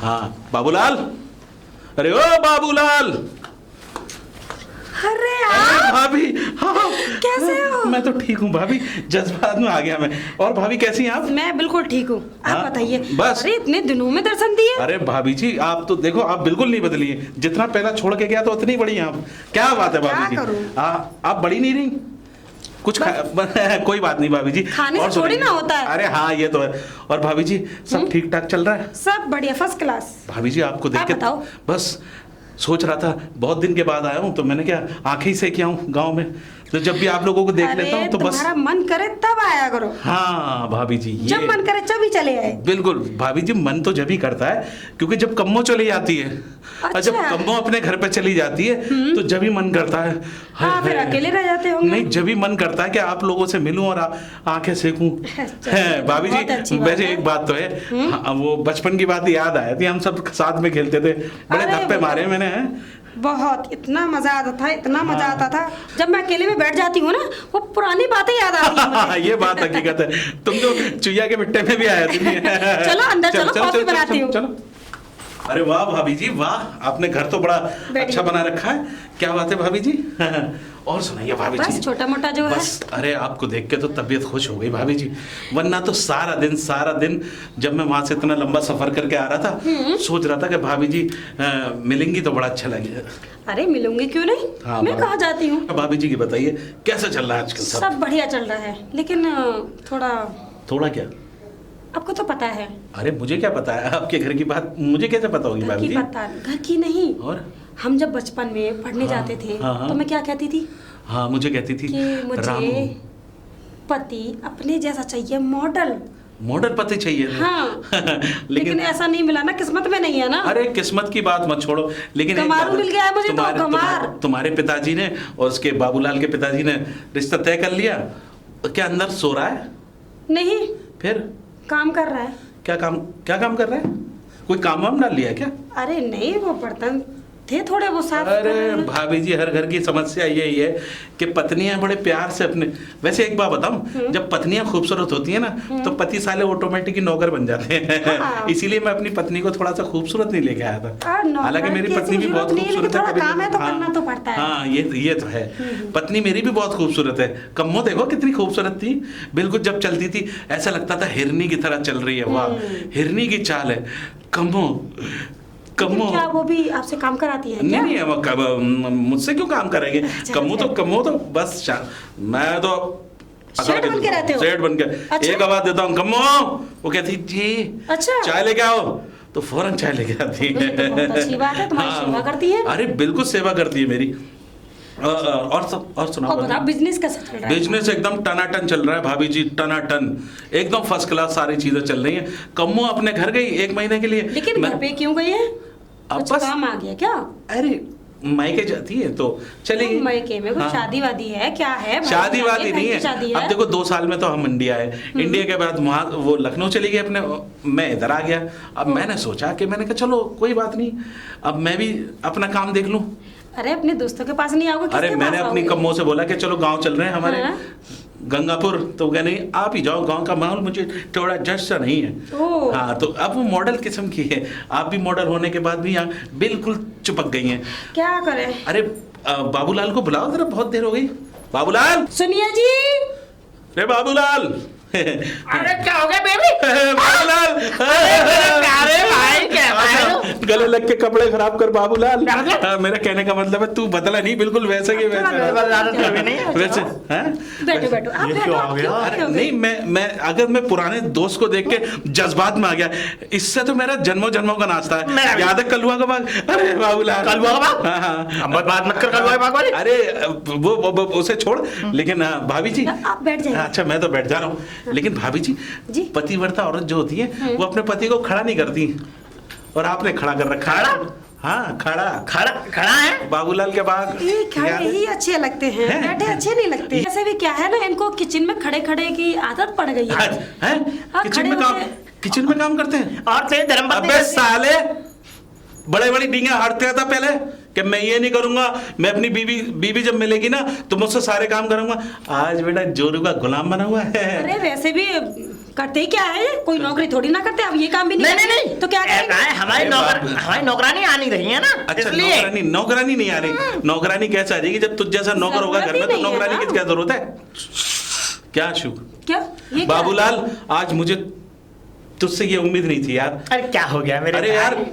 हाँ बाबूलाल, अरे ओ बाबूलाल। अरे भाभी, हाँ कैसे हो? मैं तो ठीक हूँ भाभी, जज्बात में आ गया मैं। और भाभी कैसी हैं आप? मैं बिल्कुल ठीक हूँ, आप हाँ, बताइए। बस। अरे इतने दिनों में दर्शन दिए। अरे भाभी जी, आप तो देखो, आप बिल्कुल नहीं बदली हैं। जितना पहला छोड़ के गया तो उतनी बड़ी हैं आप। क्या बात है भाभी जी? क्या करूं? आप बड़ी नहीं रही कुछ कोई बात नहीं भाभी जी। खाने और से थोड़ी सुनिए। ना होता है। अरे हाँ ये तो है। और भाभी जी सब ठीक ठाक चल रहा है? सब बढ़िया, फर्स्ट क्लास। भाभी जी आपको देख आप के बताओ। बस सोच रहा था, बहुत दिन के बाद आया हूँ तो मैंने क्या आंखें ही सेक आऊँ गाँव में, तो जब भी आप लोगों को देख लेता हूँ तो बस। तुम्हारा मन करे तब आया करो। हाँ भाभी जी, ये जब मन करे तभी चले आए। बिल्कुल भाभी जी, मन तो जब ही करता है क्योंकि जब कम्मो चली जाती है और जब अच्छा। कम्मो अपने घर पे चली जाती है तो जब ही मन करता है। हाँ, फिर अकेले रह जाते होंगे। नहीं, जब ही मन करता है कि आप लोगों से मिलूं और आंखें सेकूं। है भाभी बहुत अच्छी जी, बात वैसे है। एक बात तो है, हाँ, वो बचपन की बात याद आई थी, हम सब साथ में खेलते थे, बड़े अरे धप्पे वो मारे तो- मैंने हैं। बहुत, इतना मजा आता था, इतना मजा आता था। जब मैं अकेले में बैठ जाती हूँ ना, वो पुरानी बातें याद आती हैं मुझे। ये बात हकीकत है। तुम तो चुईया के मिट्टे में भी आया थी। चलो अंदर चलो, कॉफी बनाती हूँ। चलो। अरे वाह भाभी जी वाह, आपने घर तो बड़ा बैठिए। अच्छा बना रखा है। क्या बात है भाभी जी? और सुनाइए भाभी जी। बस छोटा मोटा जो है। बस अरे आपको देख के तो तबीयत खुश हो गई भाभी जी, वरना तो सारा दिन जब मैं वहां से इतना लंबा सफर करके आ रहा था सोच रहा था कि भाभी जी मिलेंगी तो बड़ा अच्छा लगेगा। अरे मिलूंगी क्यों नहीं। हाँ, मैं कहाँ जाती हूँ। भाभी जी की बताइए कैसा चल रहा है आजकल सब? सब बढ़िया चल रहा है, लेकिन थोड़ा क्या? आपको तो पता है। अरे मुझे क्या पता है आपके घर की बात, मुझे कैसे पता होगी घर भाभी की जी? पता, घर की नहीं। और हम जब बचपन में पढ़ने हाँ, जाते थे हाँ, हाँ। तो मैं क्या कहती थी हाँ मुझे कहती थी कि मुझे रामू, पति अपने जैसा चाहिए, मॉडल। मॉडल पति चाहिए था। हाँ। लेकिन ऐसा नहीं मिला ना, किस्मत में नहीं है ना। अरे किस्मत की बात मत छोड़ो, लेकिन एक गंवारू बात- मिल गया है मुझे तो, गंवार। तुम्हारे पिताजी ने और उसके बाबूलाल के पिताजी ने रिश्ता तय कर लिया। क्या अंदर सो रहा है? नहीं, फिर काम कर रहा है। क्या काम कर रहा है? कोई काम वाम डाल लिया क्या? अरे नहीं, वो बर्तन थे थोड़े वो साफ कर अरे रहे हैं। भाभी जी, हर घर की समस्या यही है कि पत्नियां बड़े प्यार से अपने, वैसे एक बात बताऊं, जब पत्नियां खूबसूरत होती है ना तो पति साले ऑटोमेटिक ही नौकर बन जाते हैं। हाँ। इसीलिए मैं अपनी पत्नी को थोड़ा सा खूबसूरत नहीं लेके आया था। नौकर हालांकि मेरी की पत्नी भी ऐसी बहुत जरूरत नहीं है, खूबसूरत लेकिन है। थोड़ा काम है तो हाँ, करना तो पड़ता है। हाँ ये तो है। पत्नी मेरी भी बहुत खूबसूरत है। कम्मो देखो कितनी खूबसूरत थी, बिल्कुल जब चलती थी ऐसा लगता था हिरनी की तरह चल रही है। वाह, हिरनी की चाल है कम्मो। लेकिन क्या वो भी आपसे काम कराती है क्या? नहीं नहीं, मुझसे क्यों काम करेंगे? कम्मो तो बस मैं तो सेठ बन के रहते हो? सेठ बन के अच्छा। एक आवाज देता हूँ कम्मो, वो कहती जी अच्छा। चाय लेके आओ, तो फौरन चाय लेके आती ये तो बहुत अच्छी बात है, तुम्हारी हाँ। सेवा करती है। अरे बिल्कुल सेवा करती है मेरी। और सुनाओ और बताओ बिजनेस कैसा चल रहा है? बिजनेस एकदम टनाटन चल रहा है भाभी जी, टनाटन एकदम फर्स्ट क्लास, सारी चीजें चल रही हैं। कम्मो अपने घर गई 1 महीने के लिए। लेकिन घर पे क्यों गई है? अब कुछ बस- काम आ गया क्या? अरे मायके जाती है तो चलेगी। मायके में कुछ हाँ। शादी वादी है क्या है? शादी वादी नहीं शादी है। अब देखो 2 साल में तो हम इंडिया आए, इंडिया के बाद वहाँ वो लखनऊ चली गई अपने, मैं इधर आ गया। अब मैंने सोचा कि मैंने कहा चलो कोई बात नहीं, अब मैं भी अपना काम देख लूँ। अरे अपने दोस्तों के पास नहीं आओगे? अरे किसके मैंने पास अपनी आओगे? कम्मों से बोला कि चलो गांव चल रहे हैं हमारे हाँ। गंगापुर, तो कह नहीं आप ही जाओ, गांव का माहौल मुझे थोड़ा जस्ट सा नहीं है। ओह। हाँ तो अब वो मॉडल किस्म की है, आप भी मॉडल होने के बाद भी यहाँ बिल्कुल चिपक गई हैं। क्या करें? अरे बाबूलाल को बुलाओ जरा, बहुत देर हो गई। बाबूलाल, सुनिए जी। रे बाबूलाल। अरे क्या हो गया बेबी? बाबूलाल, प्यारे भाई क्या भाई? गले लग के कपड़े खराब कर बाबूलाल। क्या मतलब? मेरा कहने का मतलब है तू बदला नहीं, बिल्कुल वैसे ही वैसे वैसे हैं? बैठो बैठो, आप ये बैठो, क्यों आप आ गया? क्यों अरे बैठोगे? नहीं, मैं अगर मैं पुराने दोस्त को देख के जज्बात में आ गया, इससे तो मेरा जन्मों जन्मों का नाश्ता मेरा है। भी। याद है कलुआ का बाग? अरे बाबूलाल, कलुआ का बाग? हाँ हाँ। अब बात मत कर कलुआ के बाग वाली। अरे वो उसे छोड़, लेकिन भाभी जी, आप बैठ जाइए। अच्छा मैं तो बैठ जा रहा हूँ, लेकिन भाभी जी जी। पतिव्रता औरत जो होती है वो अपने पति को खड़ा नहीं करती, और आपने खड़ा कर रखा है। खड़ा? हाँ खड़ा खड़ा है? बाबूलाल के बाग। ये खड़े याद है? ही अच्छे लगते हैं, हैं? बैठे अच्छे नहीं लगते। ऐसे भी क्या है ना, इनको किचन में खड़े खड़े की आदत पड़ गई है। हैं? हाँ, किचन खड़े में काम, होके- किचन में काम करते हैं? और तेरे धर्मपत्नी अबे साले, बड़े बड़ी डींगे हारते था पहले कि मैं ये नहीं करूंगा, मैं अपनी बीवी जब मिलेगी ना तो मुझसे सारे काम करूंगा। आज बेटा जोरू का गुलाम बना हुआ है। अरे वैसे भी करते ही क्या है, कोई नौकरी थोड़ी ना करते, अब ये काम भी नहीं नहीं नहीं करते, नहीं तो क्या करेंगे? हमारी अरे नौकर बाप। हमारी नौकरानी आ नहीं रही है ना, अच्छा, इसलिए नौकरानी नहीं आ रही। नौकरानी कैसे आ जाएगी जब तुझ जैसा नौकर होगा घर में, तो जरूरत ही नहीं है नौकरानी ना। की क्या जरूरत है? क्या शुभ क्या ये क्या बाबूलाल, आज मुझे तुझसे ये उम्मीद नहीं थी यार। अरे क्या हो गया मेरे अरे यार, भाई?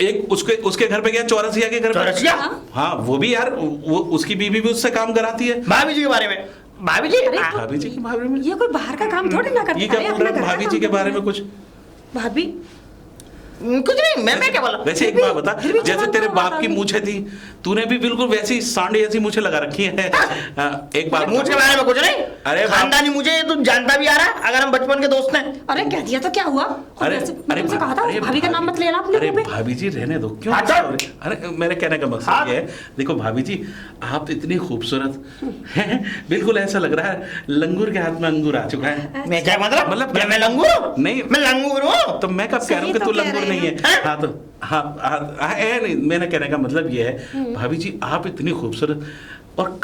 एक उसके घर पे गया, चौरसिया के घर पे। चौरसिया? हाँ, वो भी यार, वो उसकी बीवी भी उससे काम कराती है। भाभी जी के बारे में, भाभी जी अरे भाभी जी के बारे में ये कोई बाहर का काम थोड़ी ना करता ये क्या है, बोल रहा अपना है घर का भाभी काम जी के बारे में करता कुछ? है। भाभी कुछ नहीं, मैं क्या बोला? वैसे एक फिर बात भी- बता, फिर भी जैसे जवान तेरे तो बाप बता की भी। मूछें थी, तूने भी बिल्कुल वैसी सांड जैसी मूछें लगा रखी है। एक बात मुझ के बारे में कुछ नहीं, अरे बाप- खानदानी मुझे तू जानता भी आ रहा है, अगर हम बचपन के दोस्त हैं। अरे कह दिया तो क्या हुआ? अरे मैं तुमसे कहा था भाभी का नाम मत लेना अपने अरे मुंह पे। भाभी जी रहने दो, क्यों? हाँ, चल। अरे मेरे कहने का हाँ। मकसद ये है, देखो भाभी जी, आप इतनी खूबसूरत हैं, बिल्कुल ऐसा लग रहा है लंगूर के हाथ में अंगूर आ चुका है। मैं क्या मतलब क्या मैं लंगूर हूँ? नहीं। मैं लंगूर हूँ। तो मैं कब कह रहा हूँ कि सही तू तो कह लंगूर रहे नहीं है? हैं। हाँ तो नहीं, मेरे कहने का मतलब ये है भाभी जी, आप इतनी खूबसूरत, और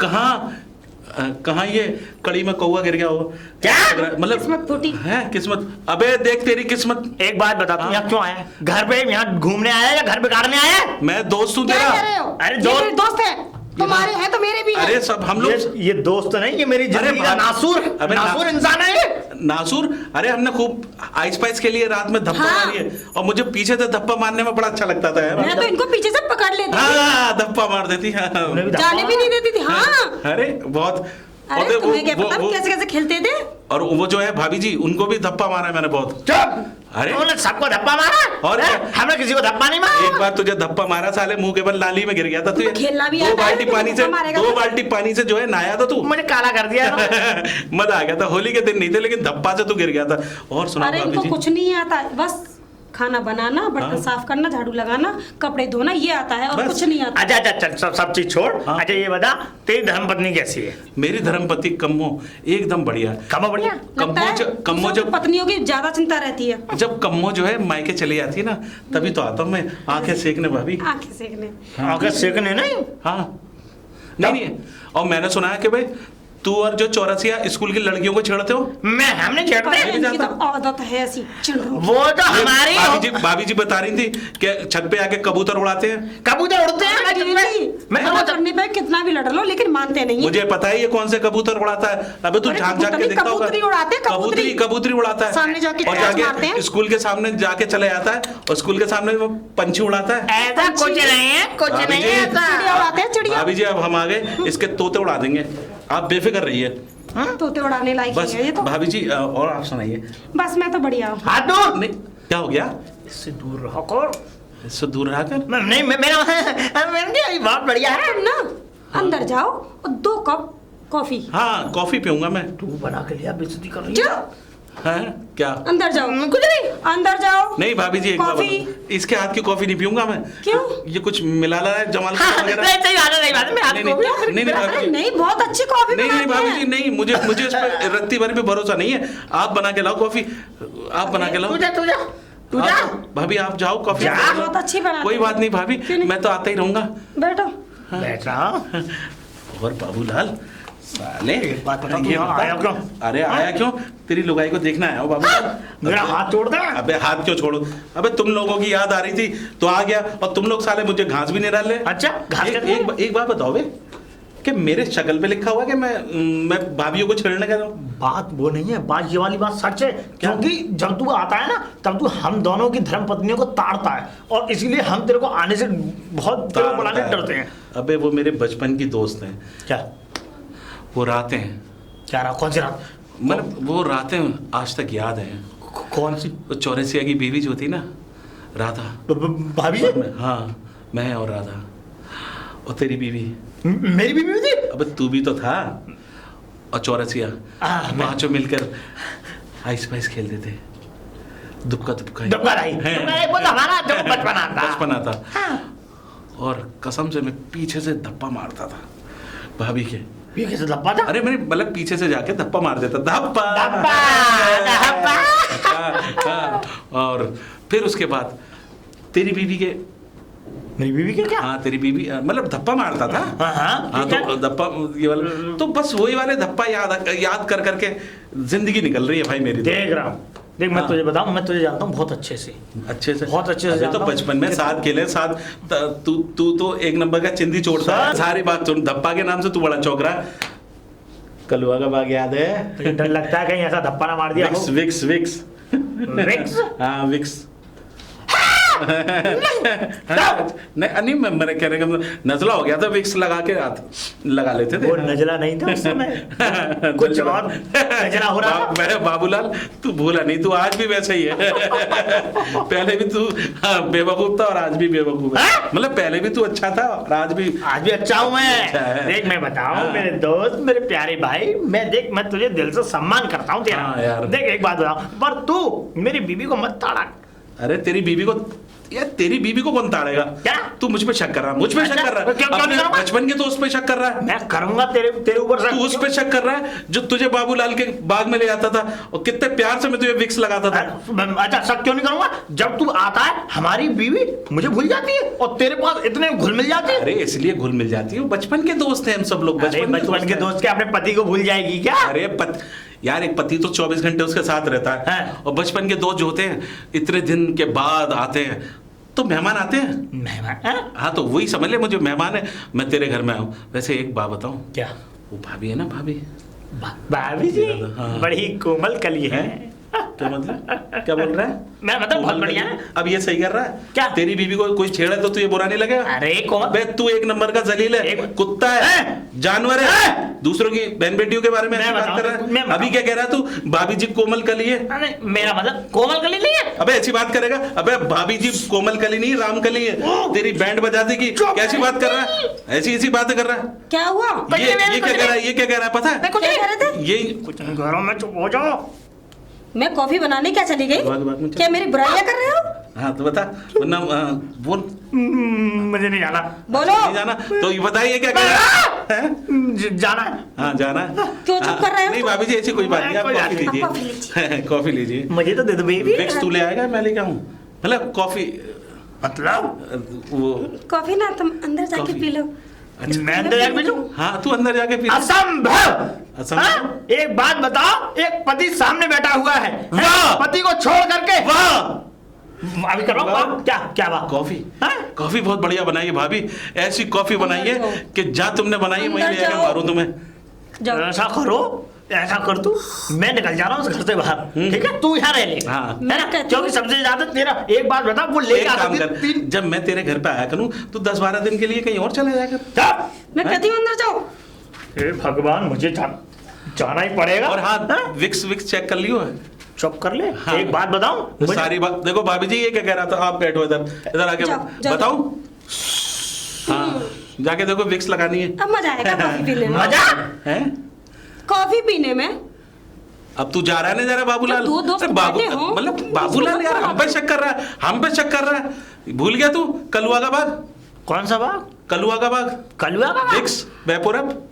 कहाँ ये कड़ी में कौवा गिर गया हो? क्या? मतलब किस्मत फूटी। है किस्मत। अबे देख तेरी किस्मत। एक बात बता, तू हाँ। यहाँ क्यों आया है? घर पे यहाँ घूमने आया है या घर बिगाड़ने आया है? मैं दोस्त हूँ क्या तेरा। कह रहे हो? अरे ये दोस्त- मेरे दोस्त है, तुम्हारे हैं तो मेरे भी हैं। अरे सब हम लोग ये दोस्त नहीं, ये मेरी जिंदगी का बाप- नासूर अबे नासूर इंसान है ये। नासूर। अरे हमने खूब आइस पाइस के लिए रात में धप्पा हाँ। मारी है, और मुझे पीछे से धप्पा मारने में बड़ा अच्छा लगता था यार। मैं तो इनको पीछे से पकड़ लेती थी, हाँ, धप्पा मार देती। हाँ। उन्हें भी जाने भी नहीं देती थी। हाँ अरे बहुत। और अरे वो- तुम्हें क्या वो- पता वो- कैसे कैसे खेलते थे? और वो जो है भाभी जी, उनको भी धप्पा मारा है मैंने बहुत। चुप। अरे। तूने सबको धप्पा मारा और हैं? क्या? हमने किसी को धप्पा नहीं मारा। एक बार तुझे धप्पा मारा, साले मुंह के बल नाली में गिर गया था तू। खेलना भी दो आता है, बाल्टी पानी से, धप्पा मारेगा दो तो। बाल्टी पानी से जो है नहाया था तू। मुझे काला कर दिया इन्होंने। मजा आ गया था। होली के दिन नहीं थे, लेकिन धप्पा से तू गिर गया था। और सुना अरे भाभी इनको जी, कुछ नहीं आता, बस खाना बनाना, बर्तन हाँ। साफ करना, झाड़ू लगाना, कपड़े धोना, ये आता है और बस। कुछ नहीं आता। अच्छा अच्छा चल, सब चीज छोड़। हाँ। अच्छा ये बता, तेरी धर्मपत्नी कैसी है? मेरी धर्मपति कम्मो एकदम बढ़िया। कमा बढ़िया। लगता है कम्मो दूसरों की जब पत्नियों की ज्यादा चिंता रहती है। जब कम्मो जो है मायके चली जाती है ना, तभी तो आता हूँ मैं आंखें सेकने भाभी। आंखें सेकने। आंखें सेकने नहीं। हाँ, नहीं। और मैंने सुना है कि भाई तू और जो चौरसिया स्कूल की लड़कियों को छेड़ते हो। मैं हमने छेड़ते पर हैं। इनकी तो आदत है ऐसी चिढ़ो। वो तो हमारी भाभी जी बता रही थी कि छत पे आके कबूतर उड़ाते हैं। कबूतर उड़ते हैं। मैं मना करने पे कितना भी लड़ लो लेकिन मानते नहीं है। मुझे पता है ये कौन से कबूतर उड़ाता है। अबे तू अरे झांक झांक के कबूतरी- देखता होगा। कबूतरी उड़ाते हैं, कबूतरी। कबूतरी उड़ाता है। सामने जाके और कैच मारते हैं। जाके स्कूल के सामने जाके चले जाता है, और स्कूल के सामने वो पंछी उड़ाता है। ऐसा कुछ नहीं है, कुछ भाभी नहीं जी, है चिड़िया ऐसा। उड़ाते हैं, चिड़िया। भाभी जी अब हम आ गए, इसके तोते उड़ा देंगे, आप बेफिक्र रहिए। तोते उड़ाने लायक बस ही है ये तो। भाभी जी और आप सुनाइए। बस मैं तो बढ़िया हूँ। हाथ दूर। नहीं, क्या हो गया? इससे दूर रहो कर। इससे दूर रहा कर। नहीं मेरा ये बहुत बढ़िया है। तुम ना अंदर जाओ और 2 कप कॉफी। हाँ, कॉफी पीऊंगा मैं। तू बना के लिया, बेइज्जती कर रही जाओ है क्या? अंदर जाओ। कुछ नहीं। अंदर जाओ। नहीं भाभी जी, एक बार कॉफी। बताओ, इसके हाथ की कॉफी नहीं पीऊंगा मैं। क्यों? ये कुछ मिला ला है जमाल हाँ, वगैरह। नहीं सही बात है, सही बात है। मैं नहीं, आपको नहीं, नहीं, भाभी अरे जी। नहीं, बहुत अच्छी कॉफी नहीं बनाते भाभी हैं। जी, नहीं, मुझे इस पर रत्ती भर पे भरोसा नहीं है। आप बना के लाओ कॉफी, आप बना के लाओ। तू जा तू जा तू जा। भाभी आप जाओ कॉफी। जा। बहुत अच्छी बनाते कोई हैं। बात नहीं भाभी, क्यों नहीं? मैं तो आता ही रहूंगा। बैठो। बैठ रहा हूँ। और बाबूलाल साले, एक बात बता, ये तू यहाँ बता। आया क्यों? अरे आया क्यों? तेरी लुगाई को देखना आया हूँ बाबूलाल। मेरा हाथ छोड़ दे। अबे हाथ क्यों छोड़ो? अबे तुम लोगों की याद आ रही थी तो आ गया, और तुम लोग साले मुझे घास भी नहीं डाल रहे। अच्छा, घास एक, कैसे? एक बात बताओ बे, कि मेरे शक्ल पे लिखा हुआ है कि मैं भाभीियों को छेड़ने का हूँ। बात वो नहीं है, बात ये वाली बात सच है। क्योंकि जब तू आता है ना, तब तू हम दोनों की धर्म पत्नियों को ताड़ता है, और इसीलिए हम तेरे को आने से बहुत तेरे को बुलाने डरते हैं। अबे वो मेरे बचपन की दोस्त हैं। क्या वो रातें हैं, क्या रहा? कौन सी रात? मतलब वो रातें आज तक याद हैं। कौन सी? वो चौरसिया की बीवी जो थी ना, राधा। भाभी जी? हाँ, मैं और राधा, और तेरी बीवी। मेरी बीवी थी? अबे तू भी तो था। और चौरसिया, पांचों मिलकर आइस पाइस खेलते थे। दुबका दुबका दुबका रही। वो तो हमारा जो बचपन आता। बचपन आता। और कसम से मैं पीछे से धप्पा मारता था भाभी के। ये कैसे धप्पा था? अरे मैंने मतलब पीछे से जाके धप्पा मार देता। धप्पा धप्पा। हाँ, और फिर उसके बाद तेरी बीवी के मेरी बीवी के क्या? हाँ तेरी बीवी मतलब धप्पा मारता था। हाँ ठीक है। तो धप्पा ये वाला तो बस वही वाले धप्पा याद कर करके जिंदगी निकल रही है भाई मेरी। देख रहा हूँ, देख मैं हाँ। तुझे बताऊं, मैं तुझे जानता हूँ बहुत अच्छे से। अच्छे से बहुत अच्छे से अबे तो जानता हूँ। बचपन में साथ खेले साथ तू तो एक नंबर का चिंदी चोरता है। सर। सारी बात सुन, धप्पा के नाम से तू बड़ा चौक रहा। कलुआ का बाग याद है? तुझे डर लगता है कहीं ऐसा धप्पा ना मार दिया हो? Vicks Vicks Vicks? हाँ विक्स। नहीं मैंने कहने का नजला हो गया था, विक्स लगा के लगा लेते थे। वो नजला नहीं था उस समय, कुछ और नजला हो रहा था। बाबूलाल तू भूला नहीं, तू आज भी वैसा ही है। पहले भी तू बेवकूफ था और आज भी बेवकूफ है। मतलब पहले भी तू अच्छा था और आज भी अच्छा हूँ अच्छा है। मैं। देख मैं बताऊं हाँ। मेरे दोस्त, मेरे प्यारे भाई, मैं तुझे दिल से सम्मान करता हूँ तेरा। हाँ यार। देख एक बात बताऊं, पर तू मेरी बीवी को मत ताड़ा। अरे तेरी बीवी को यार, तेरी बीवी को कौन ताड़ेगा? क्या? तू मुझ पे शक कर रहा है, मुझ पे शक कर रहा है, क्यों नहीं अपने करूंगा? बचपन के दोस्त पे शक कर रहा है। मैं करूंगा तेरे ऊपर शक। तू उस पे शक कर रहा है जो तुझे बाबूलाल के बाग में ले जाता था और कितने प्यार से मैं तुझे विक्स लगाता था। अच्छा शक क्यों नहीं करूंगा? जब तू आता है हमारी बीवी मुझे भूल जाती है और तेरे पास इतने घुल मिल जाती है। अरे इसलिए घुल मिल जाती है, वो बचपन के दोस्त हैं हम सब लोग। अरे बचपन के दोस्त के अपने पति को भूल जाएगी क्या? अरे यार एक पति तो 24 घंटे उसके साथ रहता है। हाँ। और बचपन के दोस्त जो होते हैं इतने दिन के बाद आते हैं तो मेहमान आते हैं। मेहमान? हाँ तो वही समझ ले, मुझे मेहमान है, मैं तेरे घर में आऊँ। वैसे एक बात बताऊँ, क्या? वो भाभी है ना, भाभी भाभी जी हाँ। बड़ी कोमल कली है। क्या मतलब, क्या बोल रहा है? मैं मतलब बहुत बढ़िया है। अब ये सही कर रहा है क्या? तेरी बीवी को कोई छेड़ा तो तुझे बुरा नहीं लगेगा? अरे कोमल, बे तू एक नंबर का जलील है, कुत्ता है, जानवर है, दूसरों की बहन बेटियों के बारे में ऐसी बात कर रहा है। अभी क्या कह रहा है तू? भाभी जी कोमल कली है। अरे मेरा मतलब कोमल कली नहीं है। अबे ऐसी बात करेगा? अबे भाभी जी कोमल कली नहीं, राम कली है। तेरी बैंड बजा देगी, कैसी बात कर रहा है? ऐसी बात कर रहा है। क्या हुआ? ये क्या कह रहा है? ये क्या कह रहा है पता है? क्या कह रहे थे? ये कुछ नहीं घरों में चुप हो जाओ। मैं कॉफी बनाने क्या चली गई? बात में क्या मेरी बुराइयां कर रहे हो? हाँ तो बता, वरना बोल। मुझे नहीं जाना। बोलो। नहीं जाना तो ये बताइए क्या कह रहा है? जाना है। हाँ जाना है। क्यों चुप कर रहे हो? नहीं भाभी जी ऐसी कोई बात नहीं, आप कोई बात कॉफी नहीं। आप कॉफी लीजिए। कॉफी लीजिए। मुझे तो दे दो बेबी। विक्स तू ले आएगा, मैं लेके आऊँ? मतलब कॉफी मतलब वो कॉफी ना तुम अंदर जाके कॉफी। P low. अच्छा, मैं अंदर जाके पी लूं? हाँ तू अंदर जाके पी ले। असंभव। असंभव? हाँ? एक बात बताओ, एक पति सामने बैठा हुआ है, वाह! पति को छोड़ करके वाह अभी करवाऊं वाह! काम? क्या बात? कॉफी हाँ? कॉफी बहुत बढ़िया बनाई है भाभी, ऐसी कॉफी बनाई है जाओ। कि जा तुमने बनाई है वहीं अंदर ले आके जाओ। मारूं तुम्हें। जाओ। ऐसा करो, ऐसा कर तू, मैं निकल जा रहा हूँ उस घर से बाहर, ठीक है? तू यहाँ रह ले। हाँ। है मैं ना? कहती क्योंकि हूँ- सबसे ज्यादा तेरा एक बात बता, वो लेके एक आ काम सकती कर, जब मैं तेरे घर पे आया करूं तो 10-12 दिन के लिए कहीं और चला जाया कर। जा। मैं कहती हूँ अंदर जाओ। हे भगवान, मुझे जाना ही पड़ेगा। और हाँ हाँ? विक्स चेक कर लियो है। चुप कर ले। हाँ। एक बात बताऊं, तो सारी बात देखो भाभी जी, ये क्या कह रहा था? आप बैठो इधर आके जाओ, जाओ। बताऊं? हाँ जाके देखो विक्स लगानी है। अब मजा आएगा कॉफी पीने में। मजा? हैं? कॉफी पीने में। अब तू जा रहा है ना जरा बाबूलाल? दो दोस्त अरे बैठे हों, मतलब तो बाबूलाल इसमें यार कौन हम पे शक कर रहा है, हम पे शक कर रहा है। भूल गया तू कलुआ का बाग? कौन सा बाग? कलुआ का बाग, कलुआ का बाग? Vicks VapoRub.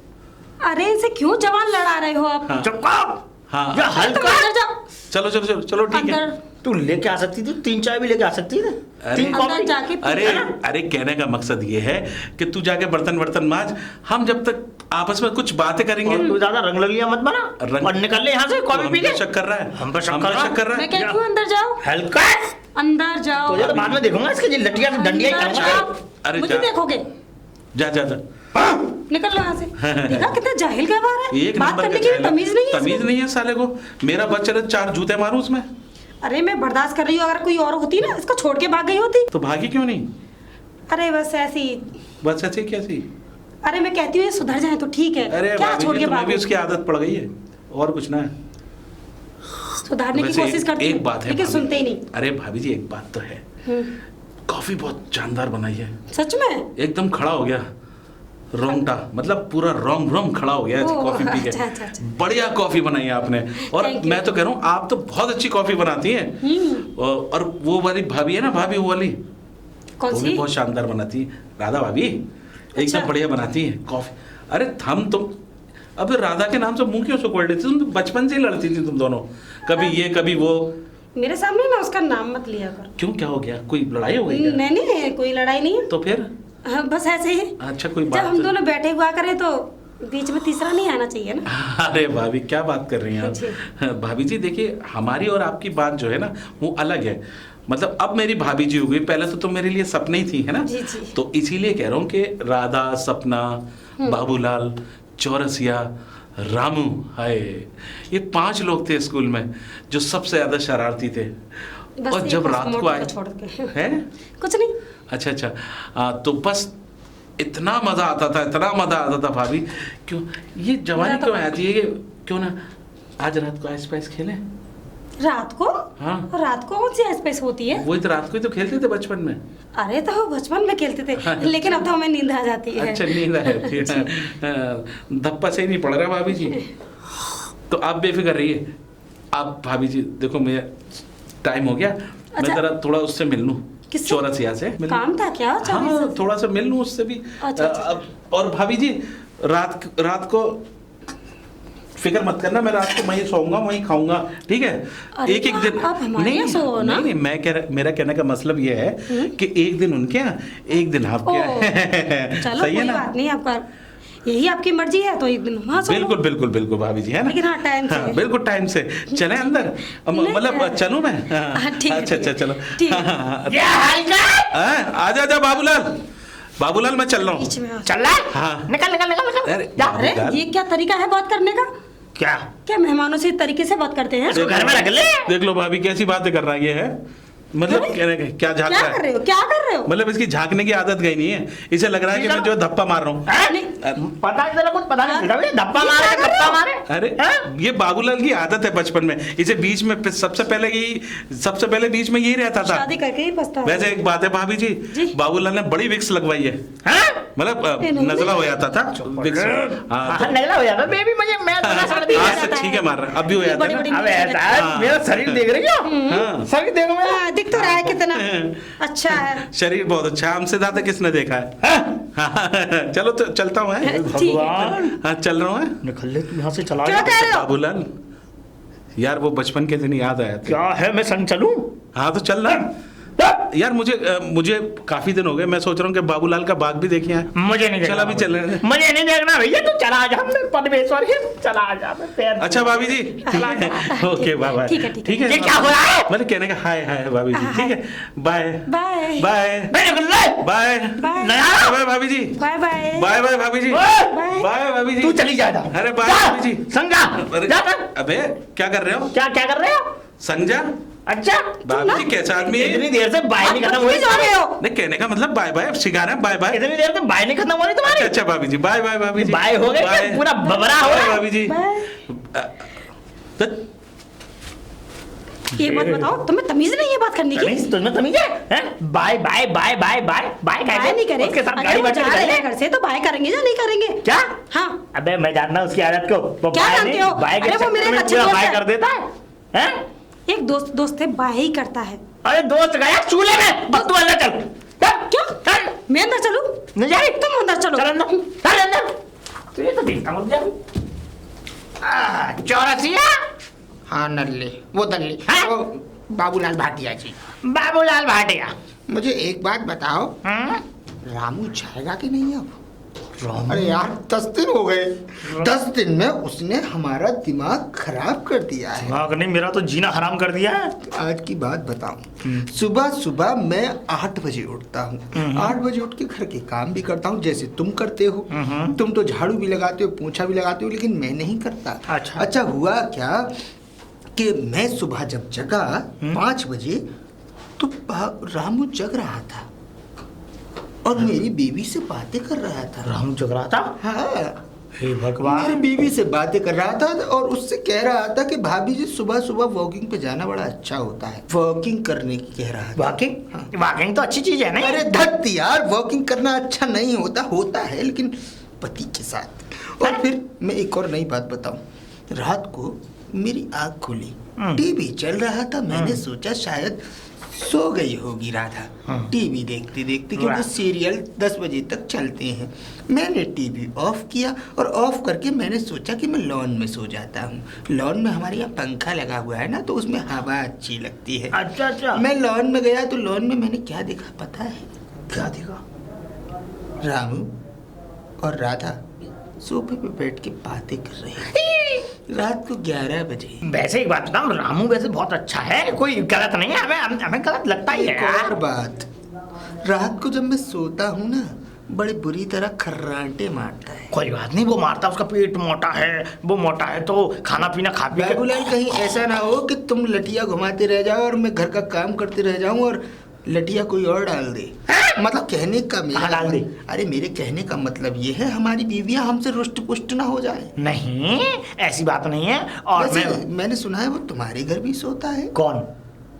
अरे इनसे क्यों जवान लड़ा रहे हो आप? हाँ। चुप कर। हाँ ये तुम हल्का। अंदर जाओ। चलो चलो चलो चलो ठीक है। अंदर तू लेके आ सकती थी, 3 चाय भी लेके आ सकती थी, अरे- 3 अंदर कॉफी। जाके पी अरे लेना। अरे कहने का मकसद ये है कि तू जाके बर्तन माज, हम जब तक आपस में कुछ बातें करेंगे। और तू ज्यादा रंग ललिया मत बना रंग- और निकल ले यहाँ से तो कॉफी हम पी पे के। शक कर रहा है, हम पे शक हम कर पे रहा शक कर रहा मैं है। कहती हूँ अंदर जाओ। हल्का। अंदर जाओ। तुझे तो बाद में देखूंगा, इसके जी लटिया से डंडिया ही अंदर करूंगा। जाओ। अरे मुझे जा। देखोगे? जा जा जा। निकल लो यहाँ से। देखा कितना जाहिल व्यवहार है। एक बात नंबर करने का की जाहिल है। तमीज नहीं है तमीज इसमें। नहीं है साले को। मेरा बच्चा 4 जूते मारूं उसमें? अरे मैं बर्दाश्त कर रही हूँ, अगर कोई और होती ना इसको छोड़ के भाग गई होती। तो भागी क्यों नहीं? अरे बस ऐसी। बस ऐसे कैसी? अरे मैं कहती हूँ ये सुधर जाए तो ठीक है। अरे क्या भाभी छोड़ जी, के तुम्हें भाग भी गई? उसकी आदत पड़ गई है और कुछ ना है। सुधारने की वैसे कोशिश करती एक हूँ, बात है लेकिन भाभी। सुनते ही नहीं। अरे भाभी जी एक बात तो है, कॉफी बहुत जानदार बनाई है। सच में? एकदम खड़ा हो गया रोंगटा, मतलब पूरा रोम खड़ा हो गया ऐसी ओह, कॉफी पी के। अच्छा, अच्छा, अच्छा। बढ़िया कॉफी बनाई है आपने। और Thank you. मैं तो कह रहा हूँ आप तो बहुत अच्छी कॉफी बनाती हैं। और वो वाली भाभी है ना, भाभी वो वाली, कौन वो भी सी? बहुत शानदार बनाती है, राधा भाभी एकदम अच्छा। बढ़िया बनाती है कॉफी। अरे हम तुम अब राधा के नाम से मुंह क्यों सुकोड़ लेती? तुम तो बचपन से ही लड़ती थी तुम दोनों, कभी ये कभी वो। मेरे सामने ना उसका नाम मत लिया कर। क्यों, क्या हो गया? कोई लड़ाई हो गई क्या? नहीं नहीं, कोई लड़ाई नहीं है। तो फिर? हाँ, बस ऐसे ही। अच्छा, कोई जब बात? हम दोनों बैठे हुआ करें तो बीच में तीसरा नहीं आना चाहिए ना। अरे भाभी, क्या बात कर रही हैं जी। आप? भाभी जी देखिए, हमारी और आपकी बात जो है ना वो अलग है। मतलब अब मेरी भाभी जी हो गई, पहले तो तुम मेरे लिए सपने ही थी, है ना? जी जी। तो इसीलिए कह रहा हूँ कि राधा, सपना, बाबूलाल, चौरसिया, रामू, हाय, ये 5 लोग थे स्कूल में जो सबसे ज्यादा शरारती थे। बस और एक जब बस रात को मोटर आए को छोड़ के। हैं, कुछ नहीं। अच्छा अच्छा, तो बस इतना मजा आता था, इतना मजा आता था भाभी। क्यों ये जवानी क्यों आती है कि क्यों ना आज रात को आइस पाइस खेलें? रात को? हाँ। रात को कौन सी स्पेस होती है? वही तो रात को ही तो खेलते थे बचपन में। अरे तो वो बचपन में खेलते थे, हाँ। लेकिन अब तो हमें नींद आ जाती है। अच्छा, नींद आ जाती है। धप्पा से ही नहीं पड़ रहा भाभी जी। तो आप बेफिक्र रहिए। आप भाभी जी देखो, मेरा टाइम हो गया, मैं अच्छा। जरा थोड़ा उससे मिल लूँ, किससे? चौरसिया से मिल लूं। काम था क्या? हाँ, थोड़ा सा मिल लूँ उससे भी। अच्छा, अच्छा। और भाभी जी रात को फिक्र मत करना, मैं रात को वहीं सोऊंगा, वहीं खाऊंगा, ठीक है? अरे एक दिन आप हमारे यहाँ सो ना? नहीं, मेरा कहने का मतलब ये है कि एक दिन उनके यहाँ, एक दिन आपके यहाँ। चलो सही है कोई ना? बात नहीं, आपका यही आपकी मर्जी है तो एक दिन वहाँ सो लो। बिल्कुल बिल्कुल बिल्कुल भाभी जी, है ना? लेकिन हाँ, टाइम से। बिल्कुल टाइम से चले अंदर। मतलब चलूं मैं? ठीक है, अच्छा अच्छा, चलो। ठीक है। क्या हालचाल? आजा बाबूलाल, बाबूलाल मैं चल रहा हूँ। बीच में चल रहा है? हाँ। निकल निकल निकल निकल। अरे जा। अरे ये क्या तरीका है बात करने का? क्या क्या मेहमानों से इस तरीके से बात करते हैं? इसको घर में रख ले। देख लो भाभी कैसी बातें कर रहा है ये, है मतलब अरे, कहने का क्या झांक क्या रहा कर रहे है? हो? क्या कर रहे हो? मतलब इसकी झांकने की आदत गई नहीं है, इसे लग रहा है कि मैं जो है धप्पा मार रहा हूँ। हैं? नहीं। पता नहीं चला, कुछ पता नहीं चला। धप्पा ये मारे क्या कर रहे धप्पा हो? मारे। अरे हैं? ये बाबूलाल की आदत है बचपन में, इसे बीच में सबसे पहले बीच में यही रहता था। शादी करके ही पछतावा। वैसे एक बात है भाभी जी। जी, बाबूलाल ने बड़ी विक्स लगवाई है, हैं? मतलब इन्होंने? नजला हो जाता था विक्स। हाँ, हाँ, नगला हो जाता बेबी, मुझे मैं थोड़ा सर्दी आज हो से जाता ठीक है। है मार रहा है, अब भी हो जाता बड़ी है बड़ी ना? अब ऐसा है, हाँ। मेरा शरीर देख रही हो? हाँ। शरीर देखो मेरा। हाँ, दिख तो रहा है कितना अच्छा है। शरीर बहुत अच्छा है, हमसे ज्यादा किसने देखा है? हैं? हाँ, चलो तो चलता हूँ, है? ठीक है। भगवान, हाँ, चल रहा हूँ, है? निकल ले तू यहाँ से, चला क्या जा। कह रहे हो? बाबूलाल यार वो बचपन के दिन याद आया था। क्या है, मैं संग चलूं? हाँ तो चल ना यार, मुझे काफी दिन हो गए, मैं सोच रहा हूँ कि बाबूलाल का बाग भी देखे आए। मुझे नहीं देखना। चल अभी चल रहे हैं। मुझे नहीं देखना भैया, तू चला जा, मैं परमेश्वर है, चला जा, मैं पैर। अच्छा भाभी जी, चला जा। Okay bye bye. ठीक है, ठीक है। ठीक है, ये क्या हो रहा है? मतलब कहने का हाय हाय भाभी जी, ठीक है, बाय बाय बाय मैं निकल ले। बाय बाय बाय भाभी जी, बाय बाय बाय बाय भाभी जी, ओए, बाय भाभी जी। तू चली जा। अरे बाय जा, भाभी जी। संगा अरे, जा कर। अबे क्या कर रहे हो? क्या क्या कर रहे हो? संजा अच्छा, भाभी जी कैसा आदमी है? इतनी देर से बाय नहीं खत्म आप हुई जा रहे हो? नहीं, कहने का मतलब बाय बाय, अब सिखा रहे हैं बाय बाय। इतनी देर से बाय नहीं खत्म हो रही तुम्हारी? अच्छा भाभी जी, बाय बाय भाभी जी। बाय हो गए क्या? बाय। पूरा बबरा हो बाय रहा है? भाभी जी। बाय। तो एक बात बताओ, तुम्हें तमीज नहीं है बात करने की? तमीज, तुझमें तमीज है? हैं? Bye bye bye bye bye bye bye नहीं करे। उसके साथ अगर गाड़ी वो बैठे जा रहे हैं निकल घर से तो बाय करेंगे या नहीं करेंगे? क्या? हाँ। अबे मैं जानता हूँ उसकी आदत को। वो क्या बाय जानते नहीं, हो? बाय के अरे वो चक्कर मेरे में अच्छे पूरा दोस्त बाय हैं। कर देता है। हैं? एक दोस्त है, बाय ही करता है। अरे दोस्त गया चूल्हे में, अब तू अंदर चल। चल, क्या? चल। मैं अंदर चलूं? नहीं जा रही? तुम अंदर चलो। चल अंदर, चल अंदर। तुझे तो देखता हूँ जा। चौरसिया। हाँ नल्ली, वो दल्ली, हाँ? वो बाबूलाल भाटिया जी। बाबूलाल भाटिया। मुझे एक बात बताओ, हैं? रामू जाएगा कि नहीं अब? अरे यार 10 दिन हो गए, 10 दिन में उसने हमारा दिमाग खराब कर दिया है। दिमाग नहीं, मेरा तो जीना हराम कर दिया है। आज की बात बताऊं, सुबह सुबह मैं 8 बजे उठता हूँ। 8 बजे उठ के घर के काम भी करता हूँ जैसे तुम करते हो। तुम तो झाड़ू भी लगाते हो, पोंछा भी लगाते हो, लेकिन मैं नहीं करता। अच्छा हुआ क्या कि मैं सुबह जब जगा 5 बजे तो रामू जग रहा था और मेरी बीवी से बातें कर रहा था। रामू जग रहा था? हाँ, हे मेरी भगवान। बीवी से बातें कर रहा था और उससे कह रहा था कि भाभी जी सुबह सुबह वॉकिंग पे जाना बड़ा अच्छा होता है, वॉकिंग करने की कह रहा था। वॉकिंग? हाँ। वॉकिंग तो अच्छी चीज है ना? अरे धत यार, वॉकिंग करना अच्छा नहीं होता, होता है लेकिन पति के साथ। और फिर मैं एक और नई बात बताऊं, रात को मेरी आँख खुली, टीवी चल रहा था, मैंने सोचा शायद सो गई होगी राधा टीवी देखते देखते, क्योंकि सीरियल 10 बजे तक चलते हैं। मैंने टीवी ऑफ किया और ऑफ करके मैंने सोचा कि मैं लॉन में सो जाता हूँ। लॉन में हमारे यहाँ पंखा लगा हुआ है ना, तो उसमें हवा अच्छी लगती है। अच्छा अच्छा। मैं लॉन में गया तो लॉन में मैंने क्या देखा पता है? क्या देखा? रामू और राधा सोफे पे बैठ के बातें कर रहे हैं रात को 11 बजे। वैसे एक बात बताऊं, रामू वैसे बहुत अच्छा है, कोई गलत नहीं है, हमें गलत लगता ही है एक और बात, रात को जब मैं सोता हूँ ना, बड़ी बुरी तरह खर्राटे मारता है। कोई बात नहीं, वो मारता, उसका पेट मोटा है, वो मोटा है तो खाना पीना खा पी के। बाबूलाल कहीं ऐसा ना हो कि तुम लठिया घुमाते रह जाओ और मैं घर का काम करते रह जाऊं और लठिया कोई और डाल दे। मतलब कहने का मेरा डाल दे। अरे मेरे कहने का मतलब ये है हमारी बीवियां हमसे रुष्ट पुष्ट ना हो जाए। नहीं, ऐसी बात नहीं है। और मैंने सुना है वो तुम्हारे घर भी सोता है। कौन?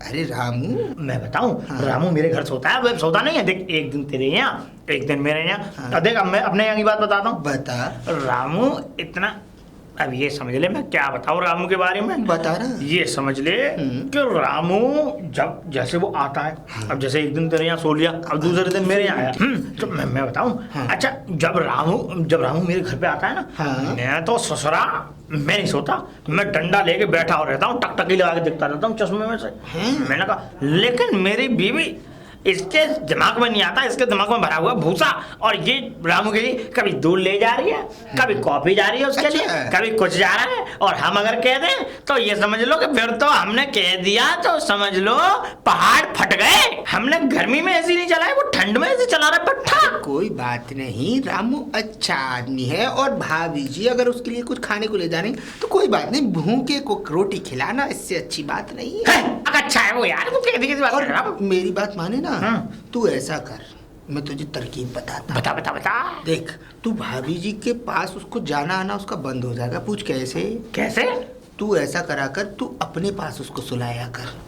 अरे रामू। मैं बताऊं, हाँ। रामू मेरे घर सोता है, वो सोता नहीं है। देख, एक दिन तेरे यहाँ, एक दिन मेरे यहाँ। हाँ। देख, अब मैं अपने यहाँ की बात बताता हूँ। बता। रामू इतना, अब ये समझ ले मैं क्या बताऊं रामू के बारे में। बता रहा। ये समझ ले कि रामू जब जैसे वो आता है, अब जैसे एक दिन तेरे यहाँ सो लिया, अब दूसरे दिन मेरे यहाँ आया, तो मैं बताऊं। हाँ। अच्छा, जब रामू मेरे घर पे आता है ना, हाँ। मैं तो ससुरा, मैं नहीं सोता, मैं डंडा लेके बैठा हो रहता हूँ, टकटकी लगा के दिखता रहता हूँ चश्मे में से। मैंने कहा, लेकिन मेरी बीवी, इसके दिमाग में नहीं आता, इसके दिमाग में भरा हुआ भूसा। और ये रामू के लिए कभी दूध ले जा रही है, कभी कॉफी जा रही है उसके लिए, कभी कुछ जा रहा है। और हम अगर कह दें तो ये समझ लो कि फिर तो हमने कह दिया तो समझ लो पहाड़ फट गए। हमने गर्मी में ऐसी नहीं चलाया, वो ठंड में ऐसे चला रहा है पट्टा। कोई बात नहीं, रामू अच्छा आदमी है और भाभी जी अगर उसके लिए कुछ खाने को ले जा रहे तो कोई बात नहीं, भूखे को रोटी खिलाना इससे अच्छी बात नहीं है। अच्छा है वो यार, तू कैसी कैसी बात कर रहा है? और मेरी बात माने ना, तू ऐसा कर, मैं तुझे तरकीब बताता। बता बता बता। देख, तू भाभी जी के पास उसको जाना आना उसका बंद हो जाएगा। पूछ कैसे? कैसे? तू ऐसा करा कर, तू अपने पास उसको सुलाया कर।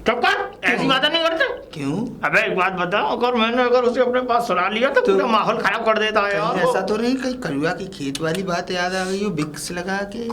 चुप कर, ऐसी बातें नहीं करते। क्यों? अबे एक बात बता, अगर मैंने उसे अपने पास सुला लिया तो पूरा माहौल खराब कर देता है यार। ऐसा तो नहीं कहीं कलुआ की खेत वाली बात याद आ गई हो, विक्स लगा के?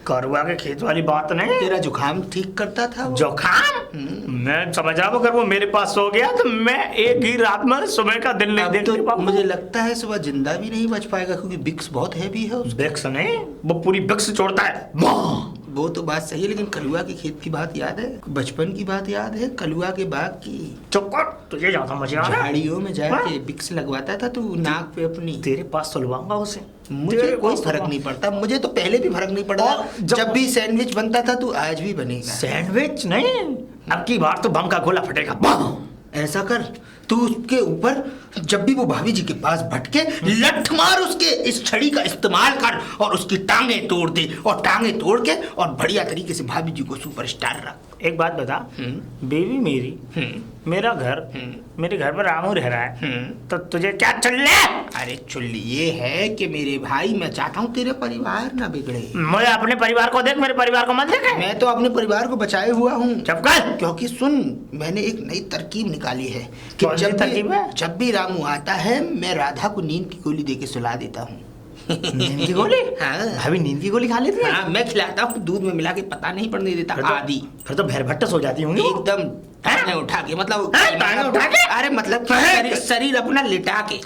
करुआ के खेत वाली बात नहीं। तेरा जुकाम ठीक करता था वो। जुकाम? मैं समझ रहा हूँ, अगर वो मेरे पास सो गया तो मैं एक ही रात में सुबह का दिन नहीं देख तो मुझे लगता है सुबह जिंदा भी नहीं बच पाएगा, क्योंकि विक्स बहुत हैवी है उसका। विक्स नहीं, वो पूरी विक्स छोड़ता है। वो तो बात सही है, लेकिन कलुआ के खेत की बात याद है? बचपन की बात याद है? कलुआ के बाग की? चुप कर, तुझे ज्यादा मजा आ रहा है। झाड़ियों में जाके विक्स लगवाता था तू नाक पे अपनी। तेरे पास सुलवाऊंगा उसे। मुझे कोई फर्क नहीं पड़ता, मुझे तो पहले भी फर्क नहीं पड़ता। जब भी सैंडविच बनता था तू आज भी बनेगा। सैंडविच नहीं, अब की बार तो बम का गोला फटेगा। बम। ऐसा कर, तू उसके ऊपर जब भी वो भाभी जी के पास भटके, लठ मार उसके, इस छड़ी का इस्तेमाल कर और उसकी टांगे तोड़ दे, और टांगे तोड़ के और बढ़िया तरीके से भाभी जी को सुपरस्टार रख। एक बात बता, बेबी मेरी, मेरा घर, मेरे घर में रामू रह रहा है, तो तुझे क्या चुल्ले? अरे चुल्ली ये है कि मेरे भाई, मैं चाहता हूँ तेरे परिवार ना बिगड़े। मुझे अपने परिवार को देख, मेरे परिवार को मत देख। मैं तो अपने परिवार को बचाए हुआ हूँ। चुप कर। क्योंकि सुन, मैंने एक नई तरकीब निकाली है कि कौन सी तरकीब है? जब भी रामू आता है, मैं राधा को नींद की गोली देके सुला देता हूँ। नींद की गोली? हाँ। भाभी नींद की गोली खा लेती है? हाँ, मैं खिलाता हूँ, दूध में मिला के पता नहीं पड़ने देता। आदि फिर तो भैर भट्ट सो जाती होंगी एकदम टांगे उठा के, मतलब टांगे उठा के? अरे मतलब शरीर अपना लिटा के।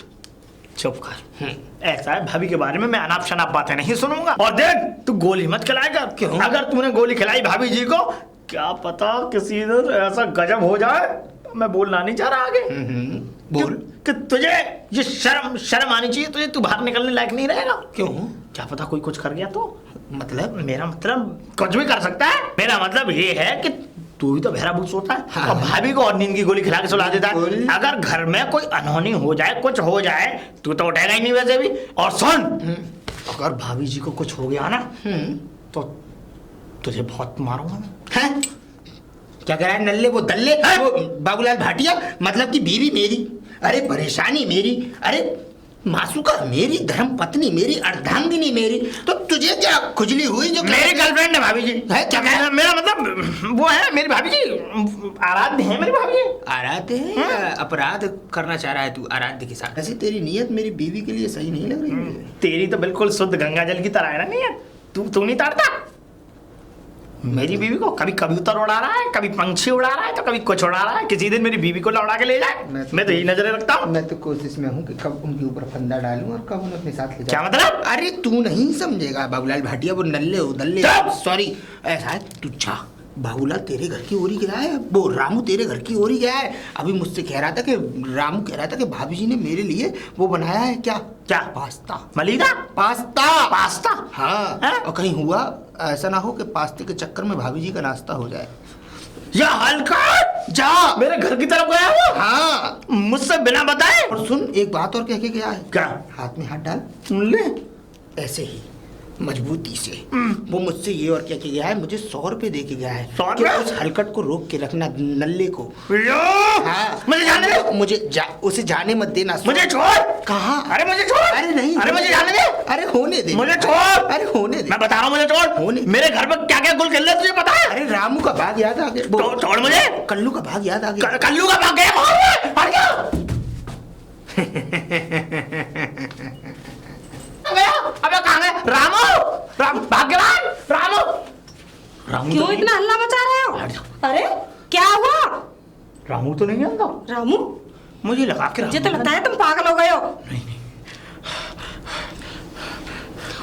चुप कर। ऐसा है, भाभी के बारे में मैं अनाप शनाप बातें नहीं सुनूंगा। और देख, तू गोली मत खिलाएगा। क्यों? अगर तूने गोली खिलाई भाभी जी को, क्या पता किसी दिन ऐसा गजब हो जाए। मैं बोलना नहीं चाह रहा आगे। बोल। कि तुझे ये शर्म आनी चाहिए तुझे, तू बाहर निकलने लायक नहीं रहेगा। क्यों? क्या पता कोई कुछ कर गया तो? मतलब? मेरा मतलब कुछ भी कर सकता है। मेरा मतलब ये है कि तू भी तो बहरा भूत सोता है। हाँ। और भाभी को और नींद की गोली खिला के सुला देता है। अगर घर में कोई अनहोनी हो जाए, कुछ हो जाए, तू तो उठेगा ही नहीं वैसे भी। और सुन, अगर भाभी जी को कुछ हो गया ना, तो तुझे बहुत मारूंगा मैं। क्या कह रहा है नल्ले वो दल्ले? वो बाबूलाल भाटिया, मतलब कि बीवी मेरी, अरे परेशानी मेरी, अरे मासूका मेरी, धर्म पत्नी मेरी, अर्धांगिनी मेरी, तो तुझे क्या खुजली हुई? जो मेरी गर्लफ्रेंड है भाभी जी। है क्या? मेरा मतलब वो है मेरी भाभी जी, आराध्य है मेरी भाभी जी। आराध्य है या अपराध करना चाह रहा है तू आराध्य के साथ? ऐसी तेरी नियत मेरी बीवी के लिए सही नहीं लग रही मुझे। तेरी तो बिल्कुल शुद्ध गंगा जल की तरह है ना। नहीं है तू नहीं तारता। मेरी बीवी को कभी कबूतर उड़ा रहा है, कभी पंछी उड़ा रहा है, तो कभी कुछ उड़ा रहा है। किसी दिन मेरी बीवी को उड़ा के ले जाए, मैं तो यही नजरें रखता हूँ। मैं तो कोशिश में हूँ कि कब उनके ऊपर फंदा डालूं और कब उन्हें अपने साथ ले क्या जाऊं। मतलब? अरे तू नहीं समझेगा बाबूलाल भाटिया, वो नल्ले उदल्ले, चुप! सॉरी ऐसा है, तू जा। बाबूलाल तेरे घर की ओर ही गया है, वो रामू तेरे घर की ओर ही गया है। अभी मुझसे कह रहा था कि रामू कह रहा था कि भाभी जी ने मेरे लिए वो बनाया है, क्या क्या? पास्ता। मलिदा? पास्ता। पास्ता? हाँ हैं? और कहीं हुआ ऐसा ना हो कि पास्ते के चक्कर में भाभी जी का नाश्ता हो जाए। या हल्का जा मेरे घर की तरफ गया वो, हाँ मुझसे बिना बताए। और सुन, एक बात और कह के गया है। क्या? हाथ में हाथ डाल ले, ऐसे ही मजबूती से। वो मुझसे ये और क्या गया है, मुझे 100 रुपए दे के गया है 100 कि रुपए? उस हलकट को रोक के रखना, नल्ले को। यो! हाँ मुझे जाने दे। मुझे उसे जाने मत देना। मुझे छोड़। कहाँ? अरे मुझे छोड़। अरे नहीं, अरे मुझे जाने दे। अरे होने दे, मुझे छोड़। अरे होने दे, मैं बता रहा हूँ, मुझे छोड़। होने। मेरे घर में क्या क्या गुल खिल रहे तुझे पता है? अरे रामू का भाग याद आ गया। छोड़ मुझे। कल्लू का भाग याद आ गया। कल्लू का भाग गया, हट गया। अबे कहाँ गए? रामू भाग्यवान रामू क्यों इतना हल्ला मचा रहे हो? अरे क्या हुआ? रामू तो नहीं आता। रामू, मुझे लगा कि मुझे तो लगता है तुम पागल हो गए हो। नहीं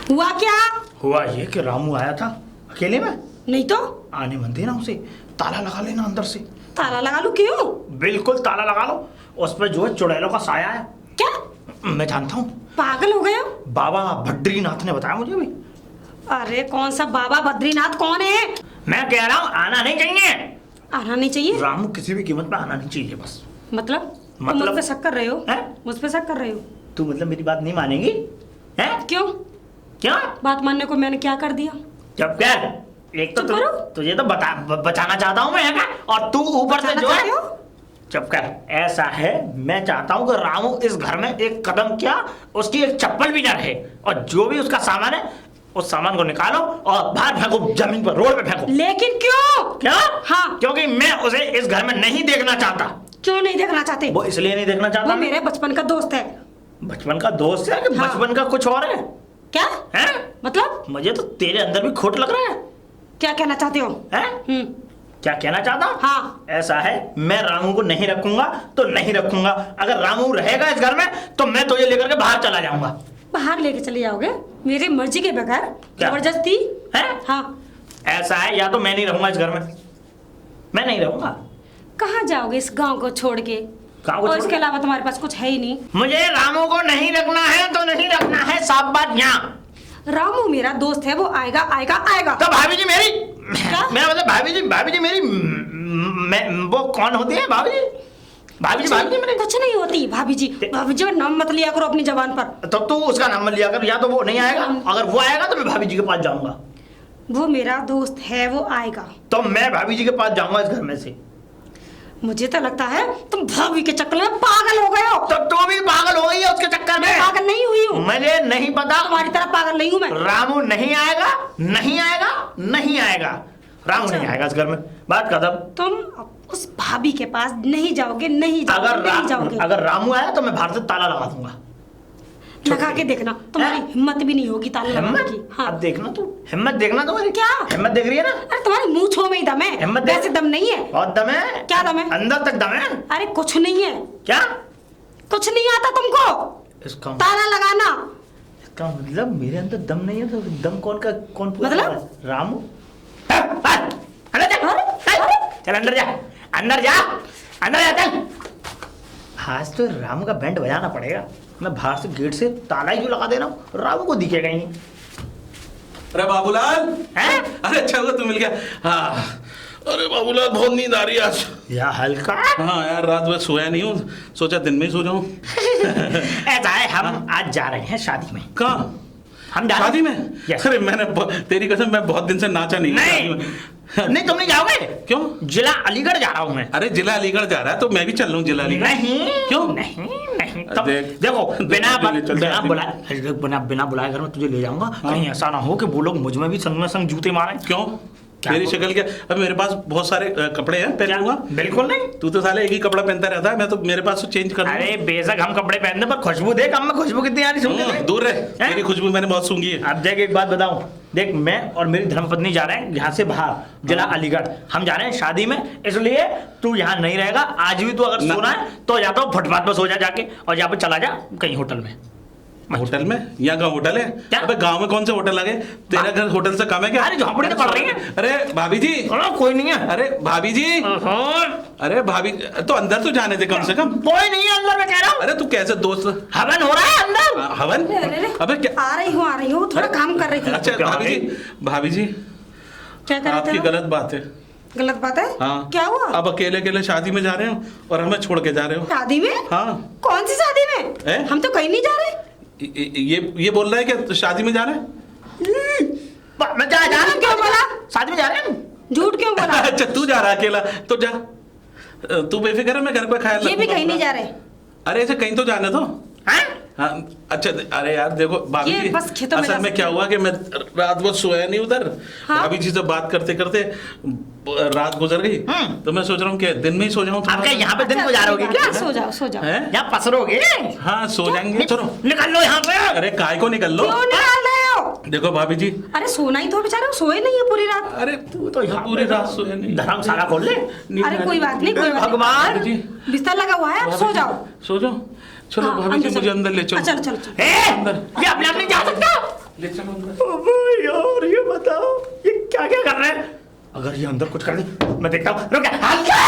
हुआ क्या? हुआ ये कि रामू आया था अकेले में। नहीं तो आने मत देना उसे, ताला लगा लेना अंदर से। ताला लगा लूं? क्यों? बिल्कुल ताला लगा लो, उस पर जो है चुड़ैलों का साया है। क्या मैं जानता हूँ, पागल हो गए हो? बाबा बद्रीनाथ ने बताया मुझे भी। अरे कौन सा बाबा बद्रीनाथ, कौन है? मैं कह रहा हूँ आना नहीं चाहिए। आना नहीं चाहिए? रामू किसी भी कीमत पे आना नहीं चाहिए बस। मतलब तुम मुझ पे शक कर रहे हो? हैं? मुझ पे शक कर रहे हो? तू मतलब मेरी बात नहीं मानेगी हैं? क्यों? क्या बात मानने को मैंने क्या कर दिया? जब कर, एक तो चुप करो। तुझे तो बचाना चाहता हूँ मैं, है क्या? और तू ऊपर से बचाना जो है चाहते हो? चुप कर। ऐसा है, मैं चाहता हूँ कि रामू इस घर में एक कदम क्या, उसकी एक चप्पल भी ना रहे, और जो भी उसका सामान है उस सामान को निकालो और बाहर फेंको, जमीन पर, रोड पे फेंको। लेकिन क्यों? क्या? हाँ। क्योंकि मैं उसे इस घर में नहीं देखना चाहता। क्यों नहीं देखना चाहते? वो इसलिए नहीं देखना चाहता, वो मेरे बचपन का दोस्त है। बचपन का दोस्त है कि हाँ। बचपन का कुछ और है? क्या हैं? मतलब? मुझे तो तेरे अंदर भी खोट लग रहा है। क्या कहना चाहते हो? हैं? क्या कहना चाहता हूँ? हाँ। ऐसा है, मैं रामू को नहीं रखूंगा तो नहीं रखूंगा। अगर रामू रहेगा इस घर में तो मैं तुझे लेकर के बाहर चला जाऊंगा। बाहर लेके चले जाओगे मेरी मर्जी के बगैर? क्या? जबरदस्ती है? हाँ। ऐसा है, या तो मैं नहीं रहूंगा इस घर में, मैं नहीं रहूंगा। कहाँ जाओगे इस गांव को छोड़ के? गाँव को और छोड़ इसके के? अलावा तुम्हारे पास कुछ है ही नहीं। मुझे रामू को नहीं रखना है तो नहीं रखना है, साफ बात। यहाँ रामू मेरा दोस्त है, वो आएगा आएगा आएगा। तो भाभी जी मेरी, क्या? मेरा मतलब भाभी जी मेरी, वो कौन होती है भाभी जी? भाभी जी मेरी कुछ नहीं होती भाभी जी। भाभी जी का नाम मत लिया करो अपनी जबान पर। तो तू उसका नाम मत लिया कर, या तो वो नहीं आएगा, अगर वो आएगा तो मैं भाभी जी के पास जाऊंगा। वो मेरा दोस्त है, वो आएगा। तो मैं भाभी जी के पास जाऊंगा इस घर में से। मुझे तो लगता है तुम भाभी के चक्कर में पागल हो गए हो। तो तू भी पागल हो गई है उसके चक्कर में। मैं पागल नहीं हुई हूँ। मुझे नहीं पता, तुम्हारी तरह पागल नहीं हूँ मैं। रामू नहीं आएगा, नहीं आएगा, नहीं आएगा। रामू नहीं आएगा इस घर में, बात खत्म। तुम उस भाभी के पास नहीं जाओगे, नहीं जाओगे, नहीं जाओगे। अगर रामू आया तो मैं बाहर से ताला लगा दूंगा। लगा के देखना, तुम्हारी हैं? हिम्मत भी नहीं होगी ताला लगाने हिम्मत? की। हाँ। अब देखना तू, हिम्मत देखना तुम्हारी। क्या? हिम्मत देख रही है ना? अरे तुम्हारे मुंह छो में ही दम है, हिम्मत देख। वैसे दम नहीं है। बहुत दम है। क्या दम है? अंदर तक दम है। अरे कुछ नहीं है, क्या? कुछ नहीं आता तुमको इसका ताला लगाना। इसका मतलब मेरे अंदर दम नहीं है तो दम कौन पूरा मतलब? कर रहा है? रामू? अंदर जा, चल अंदर जा, अंदर जा, अंदर जा चल। आज तो रामू का बैंड बजाना पड़ेगा। मैं बाहर से गेट से ताला ही क्यों लगा दे रहा हूँ, रामू को दिखेगा ही नहीं। अरे बाबूलाल, हैं? अरे अच्छा हुआ तू मिल गया। हाँ, अरे बाबूलाल बहुत नींद आ रही है आज। या हल्का। हाँ यार, रात भर सोया नहीं हूँ, सोचा दिन में ही सो जाऊँ। ऐसा है, हम आज जा रहे हैं शादी में। कहाँ? हम जा रहे शादी में? Yes. अरे तेरी कसम मैं बहुत दिन से नाचा नहीं हूँ शादी में। नहीं तुम नहीं जाओगे? क्यों? जिला अलीगढ़ जा रहा हूँ मैं। अरे जिला अलीगढ़ जा रहा है तो मैं भी चल लूँ जिला अलीगढ़। नहीं क्यों? नहीं नहीं तब देख- देखो, बिना चल बुलाए घर में तुझे ले जाऊंगा। कहीं ऐसा ना हो कि वो लोग मुझ में भी संग में संग जूते मारे। क्यों? क्या मेरी बोल- शक्ल क्या, अब मेरे पास बहुत सारे कपड़े हैं, पहन लूंगा। बिल्कुल नहीं। तू तो साले एक ही कपड़ा पहनता रहता है, मैं तो मेरे पास तो चेंज कर अरे बेशक हम कपड़े पहनने पर खुशबू देख, हम में खुशबू कितनी आ रही सुनते थे। दूर रहे, तेरी खुशबू मैंने बहुत सूंघी है। अब देख एक बात बताऊं, देख मैं और मेरी धर्मपत्नी जा रहे हैं यहाँ से बाहर, जिला अलीगढ़। हम जा रहे हैं शादी में, इसलिए तू यहाँ नहीं रहेगा। आज भी तू अगर ना। सोना है तो या तो फुटपाथ पर सो जा जाके, और यहाँ पे चला जा कहीं होटल में। होटल में? यहाँ का होटल है? क्या? अबे गांव में कौन से होटल लगे? तेरा घर होटल से कम है क्या? अरे झोपड़ी तो पड़ रही है। अरे भाभी जी, कोई नहीं है। अरे भाभी जी, अरे भाभी, तो अंदर तो जाने दे कम से कम। कोई नहीं है अंदर, मैं कह रहा हूँ। अरे तू कैसे दोस्त? हवन हो रहा है अंदर। हवन? अरे अबे क्या? आ रही हूँ, थोड़ा काम कर रही थी। अच्छा भाभी जी क्या कर रहे आपकी थे? गलत बात है। गलत बात है? हाँ, क्या हुआ? अब अकेले अकेले शादी में जा रहे हो और हमें छोड़ के जा रहे हो। शादी में? हाँ। कौन सी शादी में? हम तो कहीं नहीं जा रहे। ये बोल रहा है कि शादी में जा रहे हैं? मैं जा रहा हूँ। क्यों बोला? शादी में जा रहे हैं। झूठ क्यों बोला? अच्छा तू जा रहा है अकेला, तो जा, तू बेफिक्र है, मैं घर पे ख्याल ये भी रखूंगा कहीं नहीं अपना। जा रहे। अरे ऐसे कहीं तो जाने दो। हैं? हाँ, अच्छा अरे यार देखो भाभी ये जी, बस खेतों में असल जा में क्या हुआ कि मैं रात भर सोया नहीं उधर। हाँ? भाभी जी से बात करते करते रात गुजर गई, तो मैं सोच रहा हूँ कि दिन में ही सो जाऊँ। आप क्या यहाँ पे दिन गुजारोगे क्या? सो जाओ सो जाओ। हैं? यहाँ पसरोगे? हाँ सो जाएंगे, चलो निकल लो यहाँ पे। अरे काय को निकल लो। क्यों निकाल रहे हो? देखो भाभी जी, अरे सोना ही तो बेचारे सोए नहीं है पूरी रात। अरे तू तो यहाँ पूरी रात सोया नहीं। धर्मशाला खोल ले। अरे कोई बात नहीं, कोई बात नहीं। भगवान। भाभी जी, बिस्तर लगा हुआ है, आप सो जाओ। सो जाओ, चलो हाँ, भाभी जी अंदर मुझे चलो। अंदर ले चलो। चलो चलो चलो। ए, ये अपने आप नहीं जा सकता। ले चलो अंदर। अबे यार ये बताओ, ये क्या क्या कर रहे हैं? अगर ये अंदर कुछ कर दे, मैं देखता हूँ। रुक जा।